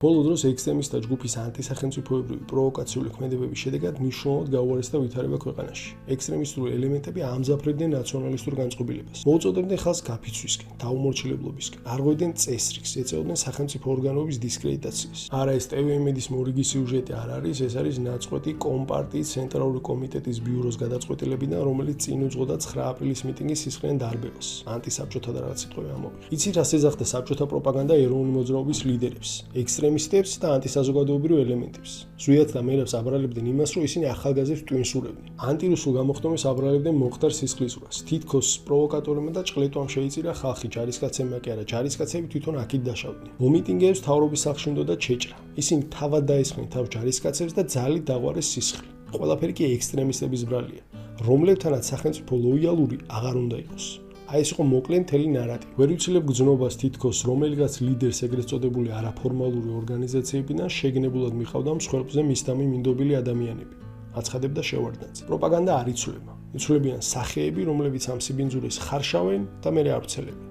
ბოლო დროს ექსტრემისტთა ჯგუფის ანტისახელმწიფოებრივი პროვოკაციული ქმედებების შედეგად მნიშვნელოვნად გაუარესდა ვითარება ქვეყანაში. ექსტრემისტული ელემენტები ამძაფრებდნენ ნაციონალისტურ განწყობილებას, მოუწოდებდნენ ხალხს გაფიცვისკენ, დაუმორჩილებლებისკენ, არღვევდნენ წესრიგს, ეწეოდნენ სახელმწიფო ორგანოების დისკრედიტაციას. არა, ეს TVMED-ის მორიგი სიუჟეტი არ არის, ეს არის ნაწყვეტი კომპარტიის ცენტრალური კომიტეტის ბიუროს გადაწყვეტილებიდან, რომელიც წინ უძღოდა 9 აპრილის მიტინგის სისხლიან დარბევას. ანტისაბჭოთა და რაღაც სიტყვები ამოვიღე. იცით, რას ეძახდა საბჭოთა პროპაგანდა ეროვნული მოძრაობის ლიდერებს, ექსტრემისტებს და ანტისაზოგადოებრივ ელემენტებს. ზვიად და მერებს აბრალებდნენ იმას, რომ ისინი ახალგაზრდებს ტვინსურებდნენ. ანტირუსულ გამოხდომებს აბრალებდნენ მომხდარ სისხლისღვრას. თითქოს პროვოკატორებმა და ჭყლეტვამ შეიწირა ხალხი, ჯარისკაცებმა კი არა, ჯარისკაცები თვითონ აქით დაშავდნენ. მომიტინგეებს მთავრობის სახლში უნდოდა ჩეჭრა. ისინი თავად დაესხნენ თავს ჯარისკაცებს და ძალით დაღვარეს სისხლი. ყველაფერი კი ექსტრემისტების ბრალია, რომლებთანაც სახელმწიფო ლოიალური აღარ უნდა იყოს. აი ეს იყო მოკლე მთელი ნარატივი. ვერ ვიცილებ გრძნობას თითქოს რომელიღაც ლიდერს ეგრეთ წოდებული არაფორმალური ორგანიზაციებიდან შეგნებულად მიყავდა მსხვერპლზე მისდამი მინდობილი ადამიანები. აცხადებდა შევარდნაძე. პროპაგანდა არ იცვლება. იცვლებიან სახეები, რომლებიც ამ სიბინძურეს ხარშავენ და მერე არ ვრცელებენ.